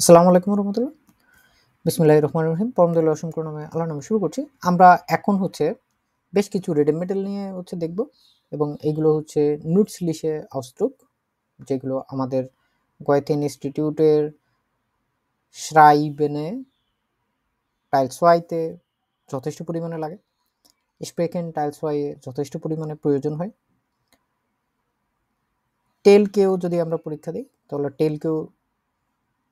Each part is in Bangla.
আসসালামু আলাইকুম রহমতুল্লাহ। বিসমিল্লাহির রহমানির রহিম। পরমদয়ালু অসীম করুণাময় আল্লাহর নামে শুরু করছি। আমরা এখন বেশ কিছু রিডেম মেটেরিয়াল নিয়ে দেখব, এবং এইগুলো নুটসলিশে আউসড্রুক, যেগুলো আমাদের গয়েথেন ইনস্টিটিউটের শ্রাইবেনে টাইলসওয়াইতে যথেষ্ট পরিমাণে লাগে। স্প্রেকেন টাইলসওয়াইয়ে যথেষ্ট পরিমাণে প্রয়োজন হয়। টেলকেও যদি আমরা পরীক্ষা দিই তাহলে টেলকেও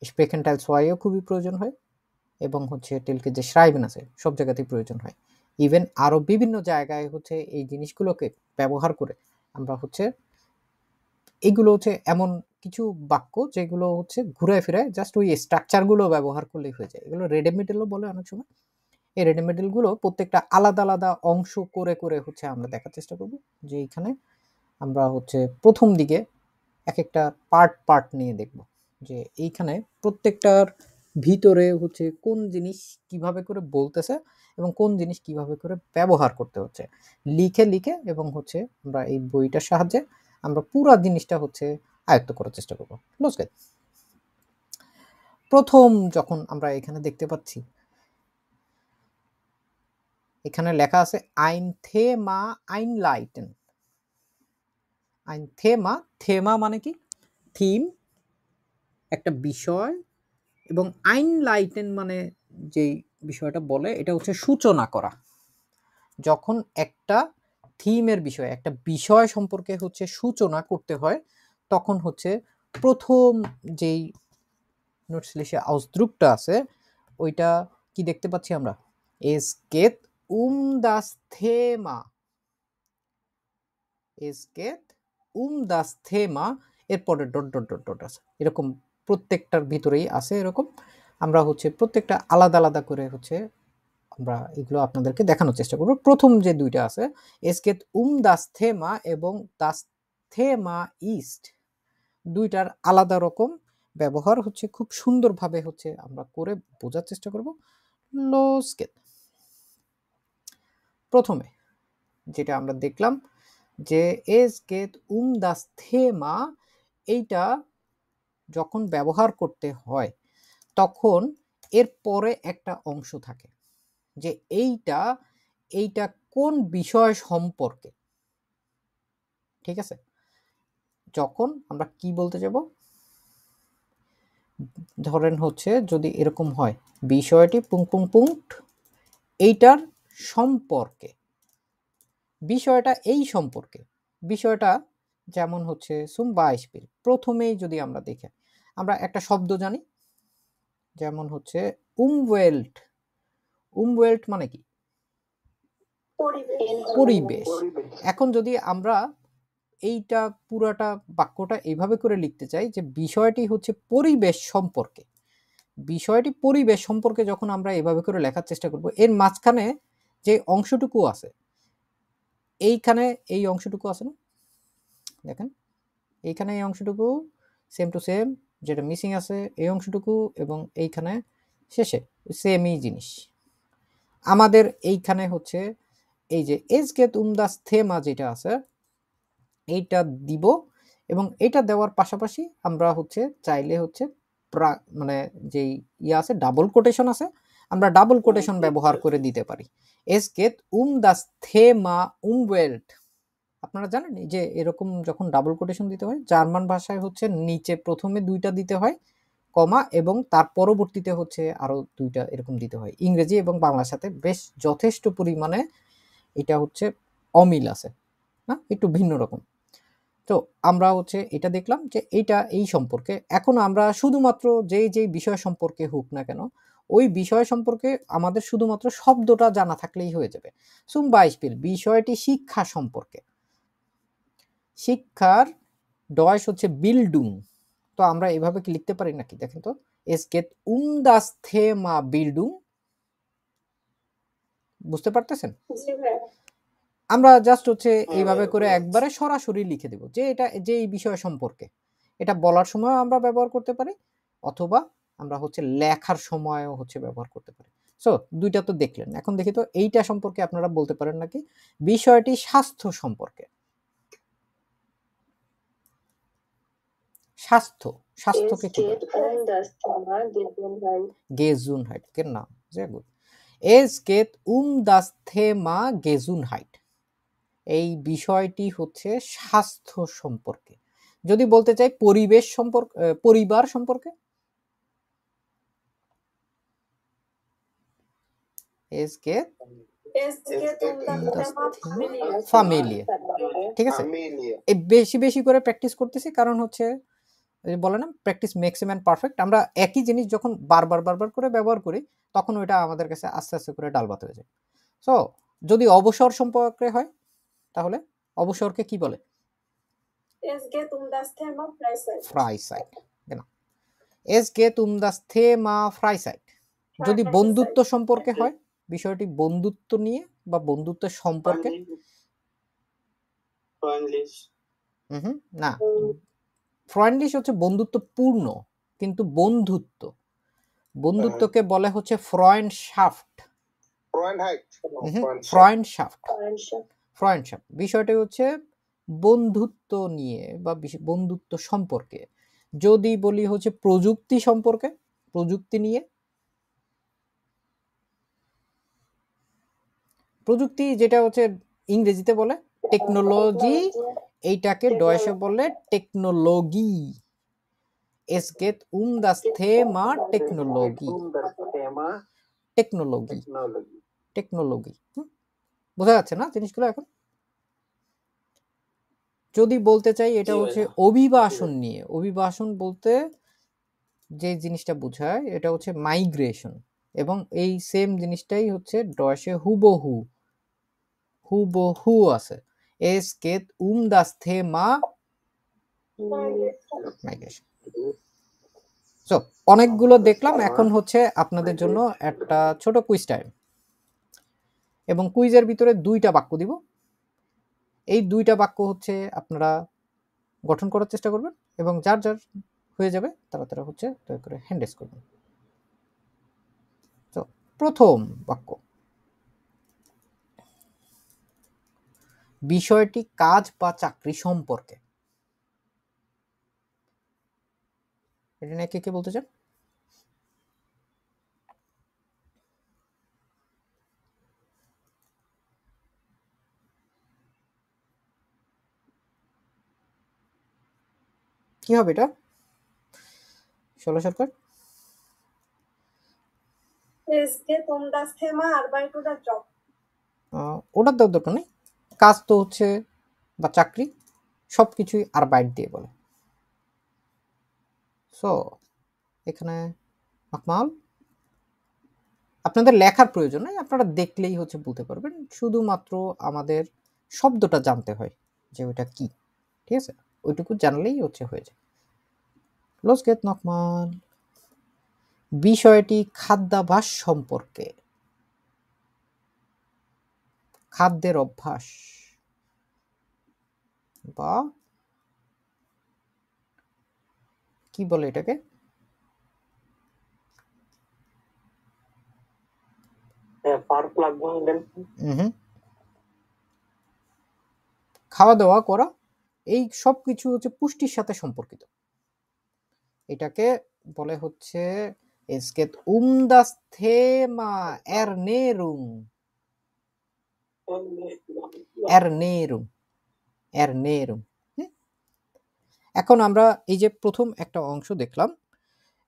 স্প্রেকেন টাইলসওয়াইয়েও খুবই প্রয়োজন হয়, এবং টেলকে যে শ্রাইবেন আছে সব জায়গাতেই প্রয়োজন হয়। ইভেন আরও বিভিন্ন জায়গায় এই জিনিসগুলোকে ব্যবহার করে আমরা এগুলো এমন কিছু বাক্য যেগুলো ঘুরে ফিরে জাস্ট ওই স্ট্রাকচারগুলো ব্যবহার করলেই হয়ে যায়। এগুলো রেডিমেডেলও বলে অনেক সময়। এই রেডিমেডেলগুলো প্রত্যেকটা আলাদা আলাদা অংশ করে করে আমরা দেখার চেষ্টা করব, যে এইখানে আমরা প্রথম দিকে এক একটা পার্ট পার্ট নিয়ে দেখব, যে এইখানে প্রত্যেকটার ভিতরে কোন জিনিস কিভাবে করে বলতেছে এবং কোন জিনিস কিভাবে করে ব্যবহার করতে হচ্ছে লিখে লিখে, এবং আমরা এই বইটার সাহায্যে আমরা পুরা জিনিসটা আয়ত্ত করার চেষ্টা করবো। বুঝলেন? প্রথম যখন আমরা এখানে দেখতে পাচ্ছি, এখানে লেখা আছে আইন থেমা আইন লাইটেন। আইন থেমা, থেমা মানে কি? থিম, একটা বিষয়, এবং আইন লাইটেন মানে যেই বিষয়টা বলে এটা সূচনা করা। যখন একটা থিমের বিষয়, একটা বিষয় সম্পর্কে সূচনা করতে হয়, তখন প্রথম যেই নোটসলিশে আউসদ্রুকটা আছে ওইটা কি দেখতে পাচ্ছি আমরা? এস গেত দাস থেমা, এস গেত দাস থেমা, এরপরে ডট ডট ডট ডট আছে। এরকম প্রত্যেকটার ভিতরেই আছে এরকম। আমরা প্রত্যেকটা আলাদা আলাদা করে আমরা এগুলো আপনাদেরকে দেখানোর চেষ্টা করব। প্রথম যে দুইটা আছে, এস গেত দাস থেমা এবং দাস থেমা ইস্ট, দুইটার আলাদা রকম ব্যবহার খুব সুন্দরভাবে আমরা করে বোঝার চেষ্টা করব। লোস গেত, প্রথমে যেটা আমরা দেখলাম যে এস গেত দাস থেমা, এইটা যখন ব্যবহার করতে হয় তখন এর পরে একটা অংশ থাকে, যে এইটা এইটা কোন বিষয় সম্পর্কে। ঠিক আছে? যখন আমরা কি বলতে যাব, ধরেন যদি এরকম হয়, বিষয়টি পুং পুং পুংট এইটার সম্পর্কে, বিষয়টা এই সম্পর্কে, বিষয়টা যেমন সুম বাইশপিল। প্রথমেই যদি আমরা দেখি, আমরা একটা শব্দ জানি, যেমন উমওয়েল্ট। উমওয়েল্ট মানে কি? পরিবেশ। এখন যদি আমরা এইটা পুরাটা বাক্যটা এইভাবে করে লিখতে চাই যে বিষয়টি পরিবেশ সম্পর্কে, বিষয়টি পরিবেশ সম্পর্কে যখন আমরা এভাবে করে লেখার চেষ্টা করব, এর মাঝখানে যে অংশটুকু আছে, এইখানে এই অংশটুকু আছে না, দেখেন এইখানে এই অংশটুকু সেম টু সেম, যেটা মিসিং আছে এই অংশটুকু, এবং এইখানে শেষে সেমই জিনিস। আমাদের এইখানে এই যে এস গেত দাস থেমা যেটা আছে এইটা দিব, এবং এটা দেওয়ার পাশাপাশি আমরা চাইলে মানে যেই আছে ডাবল কোটেশন আছে, আমরা ডাবল কোটেশন ব্যবহার করে দিতে পারি। এস গেত দাস থেমা উমওয়েল্ট। আপনারা জানেন যে এরকম যখন ডাবল কোটেশন দিতে হয়, জার্মান ভাষায় নিচে প্রথমে দুইটা দিতে হয় কমা, এবং তার পরবর্তীতে আরো দুইটা এরকম দিতে হয়। ইংরেজি এবং বাংলার সাথে বেশ যথেষ্ট পরিমাণে এটা অমিল আছে, না একটু ভিন্ন রকম। তো আমরা এটা দেখলাম যে এইটা এই সম্পর্কে। এখন আমরা শুধুমাত্র যেই বিষয় সম্পর্কে হোক না কেন, ওই বিষয় সম্পর্কে আমাদের শুধুমাত্র শব্দটা জানা থাকলেই হয়ে যাবে। সুম বাইশপিল, বিষয়টি শিক্ষা সম্পর্কে। শিক্ষার ডয়েশ বিল্ডুং। তো আমরা এভাবে কি লিখতে পারি নাকি? দেখেন তো, এস গেট দাস থেমা বিল্ডুং। বুঝতে পারতেছেন? আমরা জাস্ট এইভাবে করে একবারে সরাসরি লিখে দেব যে এটা যে এই বিষয় সম্পর্কে। এটা বলার সময় আমরা ব্যবহার করতে পারি, অথবা আমরা লেখার সময়ও ব্যবহার করতে পারি। সো দুইটা তো দেখলেন। এখন দেখি তো এইটা সম্পর্কে আপনারা বলতে পারেন নাকি? বিষয়টি স্বাস্থ্য সম্পর্কে। স্বাস্থ্য, স্বাস্থ্যকে কি বলে? Gesundheit, genau, sehr gut. Es geht das Thema Gesundheit. এই বিষয়টি হচ্ছে স্বাস্থ্য সম্পর্কে। যদি বলতে চাই পরিবেশ সম্পর্কে, পরিবার সম্পর্কে, es geht das Thema Familie, ঠিক আছে? এই বেশি বেশি করে প্র্যাকটিস করতেছি, কারণ হচ্ছে বলে না practice makes a man perfect. আমরা একই জিনিস যখন বারবার করে ব্যবহার করি, তখন ওইটা আমাদের কাছে আস্তে আস্তে করে ডাল ভাত হয়ে যায়। সো যদি অবসর সম্পর্কে হয়, তাহলে অবসরকে কি বলে? Freizeit, genau. Es geht das Thema Freizeit. যদি বন্ধুত্ব সম্পর্কে হয়, বিষয়টি বন্ধুত্ব নিয়ে বা বন্ধুত্বের সম্পর্কে, না, ফ্রেন্ডলিশ হচ্ছে বন্ধুত্বপূর্ণ, কিন্তু বন্ধুত্বকে বলে হচ্ছে ফ্রেন্ডশাফট। ফ্রেন্ডশাফট বিষয়টা হচ্ছে বন্ধুত্ব নিয়ে বা বন্ধুত্ব সম্পর্কে। যদি বলি হচ্ছে প্রযুক্তি সম্পর্কে, প্রযুক্তি নিয়ে, প্রযুক্তি যেটা হচ্ছে ইংরেজিতে বলে টেকনোলজি, এইটাকে ডয়েশে বলে technology. Es geht das Thema Technologie. Technology বোঝা যাচ্ছে না জিনিসগুলো এখন? যদি বলতে চাই এটা হচ্ছে অভিবাসন নিয়ে, অভিবাসন বলতে যে জিনিসটা বোঝায় এটা হচ্ছে মাইগ্রেশন, এবং এই সেম জিনিসটাই হচ্ছে ডয়েশে হুবহু আছে। Es geht das Thema migration. So অনেকগুলো দেখলাম, এখন হচ্ছে আপনাদের জন্য একটা ছোট কুইজ টাইম, এবং কুইজের ভিতরে 2টা বাক্য দিব। এই 2টা বাক্য হচ্ছে আপনারা গঠন করার চেষ্টা করবেন, এবং যার যার হয়ে যাবে তারা হচ্ছে দয়া করে হ্যান্ড রেজ করবেন। তো প্রথম বাক্য, বিষয়টি কাজ বা চাকরি সম্পর্কে। এটা নিয়ে কে বলতে চান? কি হবে এটা? ষোলো সরকার, ওটার দেওয়ার দরকার নেই। কাজ তো হচ্ছে বা চাকরি সবকিছুই আরবাইট দিয়ে বলে। সো এখানে আকমাল, আপনাদের লেখার প্রয়োজন নেই, আপনারা দেখলেই হচ্ছে বলতে পারবেন, শুধুমাত্র আমাদের শব্দটা জানতে হয় যে ওটা কি, ঠিক আছে? ওইটুকু জানলেই হচ্ছে হয়ে যায়। Los geht's nochmal. বিষয়টি খাদ্যাভ্যাস সম্পর্কে, খাদ্যের অভ্যাস বা কি বলে এটাকে, খাওয়া দাওয়া করা, এই সব কিছু হচ্ছে পুষ্টির সাথে সম্পর্কিত। এটাকে বলে হচ্ছে es geht das Thema Ernährung. এখন আমরা এই যে প্রথম একটা অংশ দেখলাম,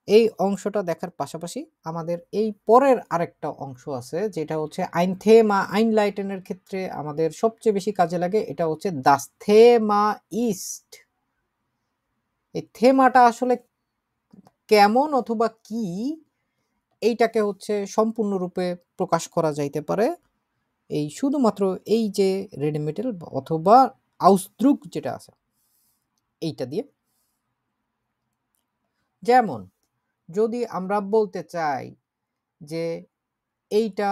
এই অংশটা দেখার পাশাপাশি আমাদের এই পরের আরেকটা অংশ আছে, যেটা হচ্ছে ein Thema einleiten এর ক্ষেত্রে আমাদের সবচেয়ে বেশি কাজে লাগে। এটা হচ্ছে das Thema ist। এই থেমাটা আসলে কেমন অথবা কি, এইটাকে হচ্ছে সম্পূর্ণরূপে প্রকাশ করা যাইতে পারে এই শুধুমাত্র এই যে রেডিমেটেল অথবা আউসদ্রুক যেটা আছে এইটা দিয়ে। যেমন যদি আমরা বলতে চাই যে এইটা,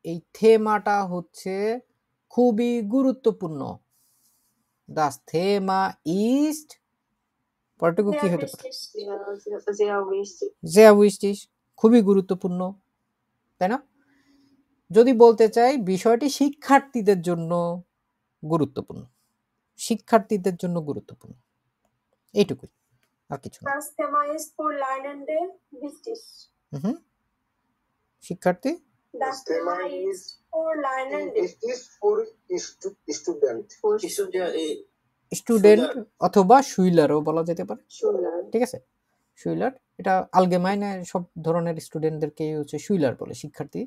এই থেমাটা হচ্ছে খুবই গুরুত্বপূর্ণ, das Thema ist, পরটুকু কি হতে পারে? sehr wichtig, খুবই গুরুত্বপূর্ণ, তাই না? যদি বলতে চাই বিষয়টি শিক্ষার্থীদের জন্য গুরুত্বপূর্ণ, শিক্ষার্থীদের জন্য গুরুত্বপূর্ণ, এইটুকুই। আর কিছু না। Das Thema ist für Lernende wichtig. শিক্ষার্থী, Das Thema ist für Lernende. It is for student. Student অথবা শুইলারও বলা যেতে পারে, Schüler. ঠিক আছে। শুইলার, এটা আলগেমাইনে সব ধরনের স্টুডেন্টদেরকে হচ্ছে শুইলার বলে। শিক্ষার্থী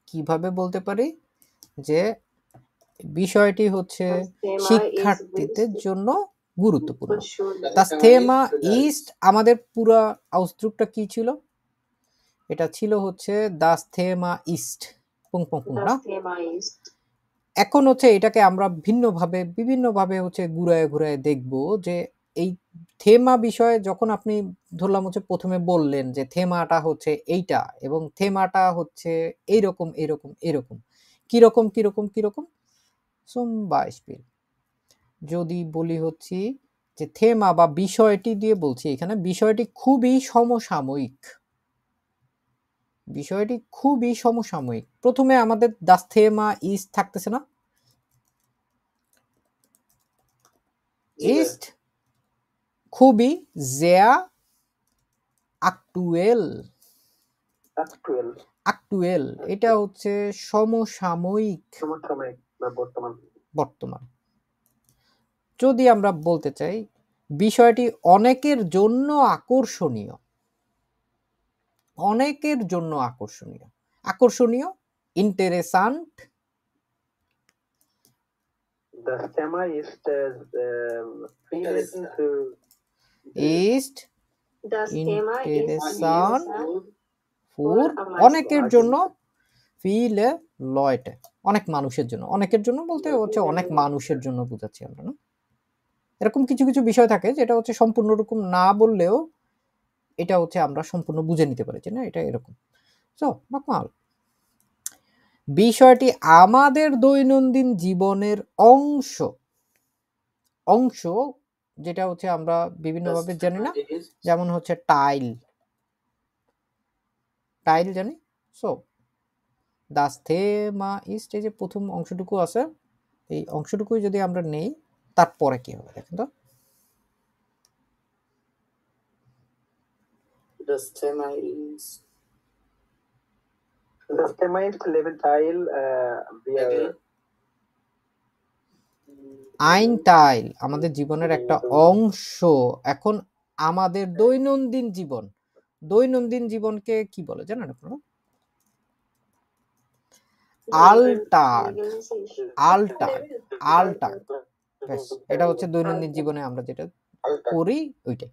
কিভাবে বলতে পারি যে বিষয়টি হচ্ছে Das Thema শিক্ষার্থীদের ist জন্য গুরুত্বপূর্ণ। für Schüler. Das Thema ist, আমাদের পুরা আউসড্রুকটা কি ছিল? এটা ছিল হচ্ছে das Thema ist না? Das Thema ist. এখন হচ্ছে এটাকে আমরা বিভিন্নভাবে হচ্ছে ঘুরায় দেখব যে এই থেমা বিষয়ে যখন আপনি ধরলাম হচ্ছে প্রথমে বললেন যে থেমাটা হচ্ছে এইটা এবং থেমাটা হচ্ছে এইরকম কিরকম zum Beispiel যদি বলি হচ্ছে যে থেমা বা বিষয়টি দিয়ে বলছি, এখানে বিষয়টি খুবই সমসাময়িক। প্রথমে আমাদের das Thema ist থাকতেছে না? ist খুবই sehr aktuell, এটা হচ্ছে সমসাময়িক, বর্তমান। যদি আমরা বলতে চাই বিষয়টি অনেকের জন্য আকর্ষণীয়, interessant, Das Thema ist ist Das Thema ist interessant für অনেকের জন্য, viele Leute অনেক মানুষের জন্য। অনেকের জন্য বলতে হচ্ছে অনেক মানুষের জন্য বোঝাচ্ছি আমরা, না? এরকম কিছু বিষয় থাকে যেটা হচ্ছে সম্পূর্ণ রকম না বললেও এটা হচ্ছে আমরা সম্পূর্ণ বুঝে নিতে পারছি, না? এটা এরকম। সো নকমাল, বিষয়টি আমাদের দৈনন্দিন জীবনের অংশ যেটা হচ্ছে আমরা বিভিন্নভাবে জানি, না? যেমন হচ্ছে টাইল জানি। সো das Thema ist, এই যে প্রথম অংশটুকু আছে, এই অংশটুকুই যদি আমরা নেই, তারপরে কি হবে দেখেন তো। Das Thema ist Lebenteil. ein Teil আমাদের জীবনের একটা অংশ। এখন আমাদের দৈনন্দিন জীবনকে কি বলে জানেন আপনারা? Alltag, এটা হচ্ছে দৈনন্দিন জীবনে আমরা যেটা করি ওইটাই।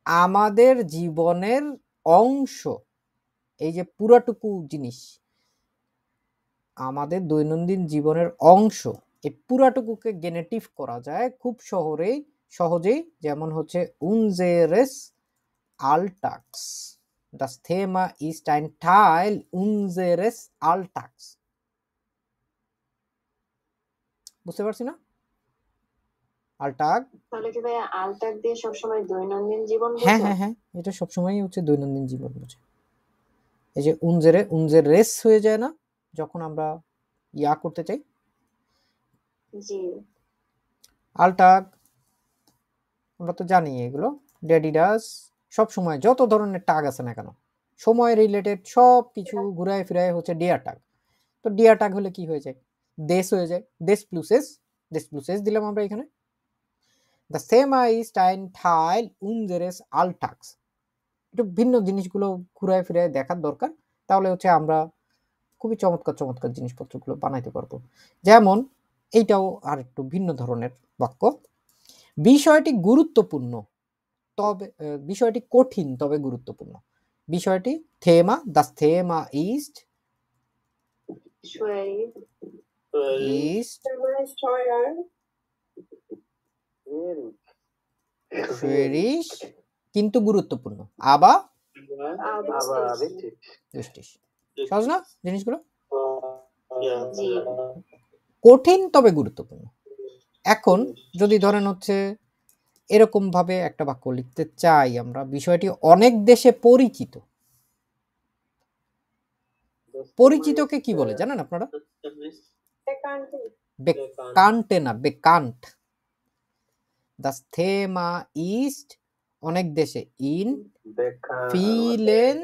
আমাদের জীবনের অংশ, এই যে পুরাটুকু জিনিস আমাদের দৈনন্দিন জীবনের অংশ, এই পুরাটুকুকে গেনেটিভ করা যায় খুব সহজেই, যেমন হচ্ছে unseres Alltags. Das Thema ist ein Teil unseres Alltags. বুঝতে পারছি না? Alltag, তাহলে কি ভাই Alltag দিয়ে সবসময় দৈনন্দিন জীবন বোঝায়? হ্যাঁ, এটা সবসময়ই হচ্ছে দৈনন্দিন জীবন বোঝায়। এই যে unseres হয়ে যায় না যখন আমরা করতে চাই? জি। Alltag আমরা তো জানি এগুলো, ড্যাডি ডাস, সব সময় যত ধরনের টাগ আছে না কেন, সময় রিলেটেড সব কিছু ঘুরায় ফিরায় হচ্ছে ডিয়ার টাগ। তো ডিয়ার টাগ হলে কি হয়ে যায়? দেশ হয়ে যায়, দেশ প্লুস এস দিলাম আমরা এখানে। Das Thema ist ein Teil unseres Alltags. একটু ভিন্ন জিনিসগুলো ঘুরায় ফিরায় দেখার দরকার, তাহলে হচ্ছে আমরা খুবই চমৎকার জিনিসপত্রগুলো বানাইতে পারবো। যেমন এইটাও আর একটু ভিন্ন ধরনের বাক্য। বিষয়টি গুরুত্বপূর্ণ তবে বিষয়টি কঠিন তবে গুরুত্বপূর্ণ। বিষয়টি থেমা, das Thema ist schwierig কিন্তু গুরুত্বপূর্ণ, aber wichtig। সহজ না জিনিসগুলো? কঠিন তবে গুরুত্বপূর্ণ। এখন যদি ধরেন হচ্ছে এরকম ভাবে একটা বাক্য লিখতে চাই আমরা, বিষয়টি অনেক দেশে পরিচিতকে কি বলে জানেন আপনারা? বেকান্ট। Das Thema ist অনেক দেশে in bekannt. vielen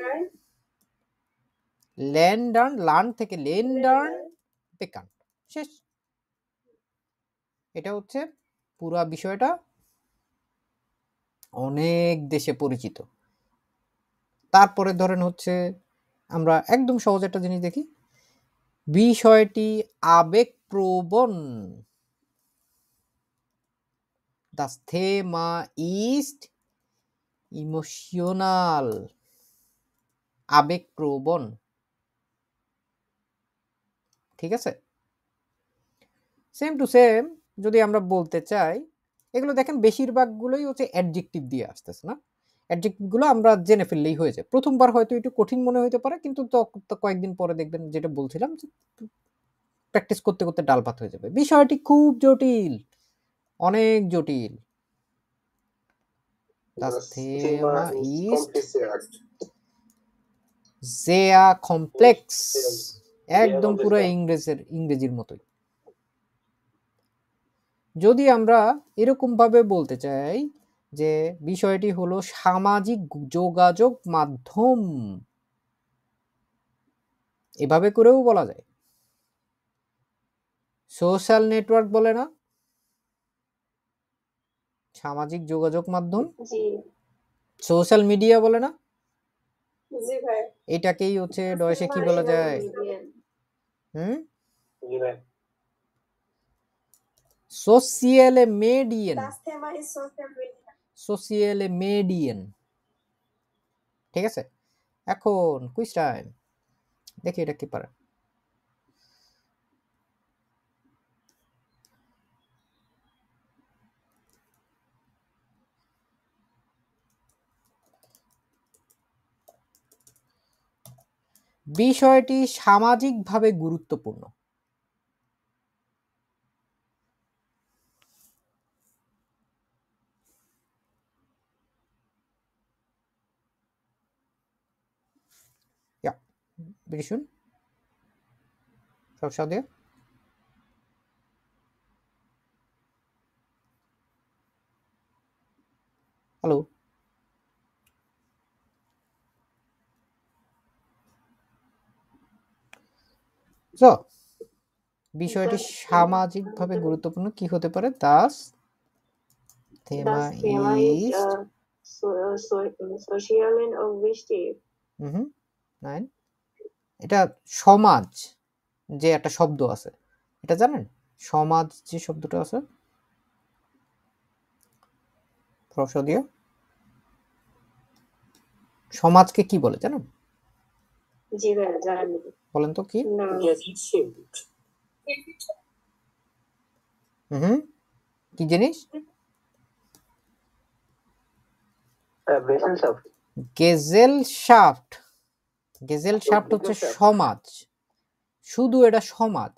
Ländern, land থেকে Ländern bekannt. শেষ। এটা হচ্ছে পুরা বিষয়টা অনেক দেশে পরিচিত। তারপরে ধরেন হচ্ছে আমরা একদম সহজ একটা জিনিস দেখি, বিষয়টি আবেগপ্রবণ। Das Thema ist emotional, আবেগপ্রবণ। ঠিক আছে, সেম টু সেম যদি আমরা বলতে চাই, এগুলো দেখেন বেশিরভাগগুলোই হচ্ছে অ্যাডজেক্টিভ দিয়ে আসতেছে না, অ্যাডজেক্টিভগুলো আমরা জেনে ফেললেই হয়ে যায়। প্রথমবার হয়তো একটু কঠিন মনে হতে পারে, কিন্তু তো কয়েকদিন পরে দেখবেন যেটা বলছিলাম যে প্র্যাকটিস করতে করতে ডাল ভাত হয়ে যাবে। বিষয়টি খুব জটিল, অনেক জটিল। Das Thema ist sehr complex, একদম পুরো ইংরেজির মতোই। যদি আমরা এরকম ভাবে বলতে চাই যে বিষয়টি হলো সামাজিক যোগাযোগ মাধ্যম, এভাবে করেও বলা যায়। সোশ্যাল নেটওয়ার্ক বলে না, সামাজিক যোগাযোগ মাধ্যম, জি সোশ্যাল মিডিয়া বলে না, জি ভাই, এটাকেই হচ্ছে ডয়েশে কি বলা যায়? Social median, social median. ঠিক আছে, এখন কুইজ টাইম, দেখি এটা কি পারে। বিষয়টি সামাজিকভাবে গুরুত্বপূর্ণ। Ja, bitteschön. Schau dir. Hallo. So, বিষয়টি সামাজিকভাবে গুরুত্বপূর্ণ কি হতে পারে? Das Thema ist social und wichtig. nein, এটা সমাজ যে একটা শব্দ আছে, এটা জানেন? সমাজ যে শব্দটা আছে, প্রশ্ন দিয়ে সমাজকে কি বলে জানেন? জি ভাই জানি। বলেন তো কি? না কি জিনিস? গেজেলশাফট। গেজেলশাফট হচ্ছে সমাজ, শুধু এটা সমাজ।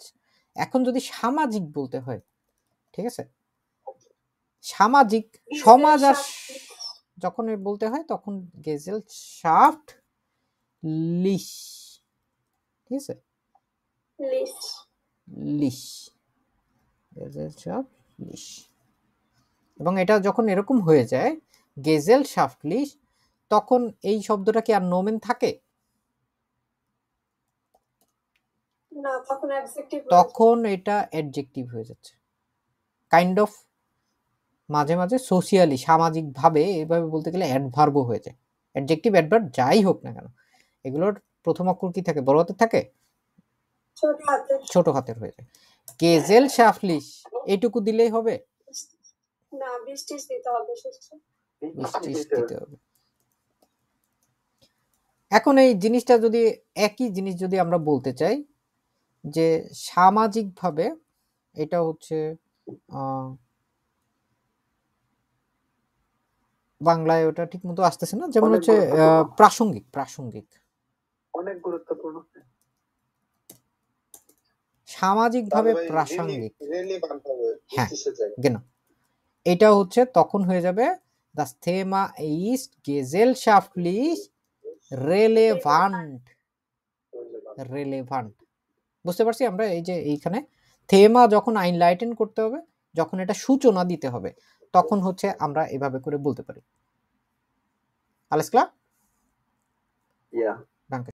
এখন যদি সামাজিক বলতে হয়, ঠিক আছে, সামাজিক সমাজ আর যখন বলতে হয় তখন গেজেলশাফট লিশ, ঠিক আছে, লিশ, গেজেলশাফট লিশ। এবং এটা যখন এরকম হয়ে যায় গেজেলশাফট লিশ, তখন এই শব্দটা কি আর নোমেন থাকে? না, তখন অ্যাডজেক্টিভ, তখন এটা অ্যাডজেক্টিভ হয়ে যাচ্ছে। কাইন্ড অফ মাঝে মাঝে সোশিয়ালি সামাজিকভাবে এভাবে বলতে গেলে অ্যাডভার্বও হয়ে যায়। অ্যাডজেক্টিভ অ্যাডভার্ব যাই হোক না কেন, এগুলোর প্রথম অক্ষর কি থাকে? বড় হাতের থাকে, ছোট হাতের হয়ে যায়। গেজেলশাফটলিশ এইটুকু দিলেই হবে না, বৃষ্টিশ দিতে হবে, বৃষ্টিশ দিতে হবে। এখন এই জিনিসটা যদি একই জিনিস যদি আমরা বলতে চাই যে সামাজিকভাবে, এটা হচ্ছে বাংলায় ওটা ঠিক মতো আসতেছে না, যেমন হচ্ছে প্রাসঙ্গিক, প্রাসঙ্গিক অনেক গুরুত্বপূর্ণ, সামাজিকভাবে প্রাসঙ্গিক, হ্যাঁ কেন, এটা হচ্ছে তখন হয়ে যাবে das Thema ist gesellschaftlich relevant, relevant। বুঝতে পারছি আমরা? এই যে এইখানে থেমা যখন আইনলাইটেন করতে হবে, যখন এটা সূচনা দিতে হবে, তখন হচ্ছে আমরা এভাবে করে বলতে পারি। Alles klar? Ja. Danke.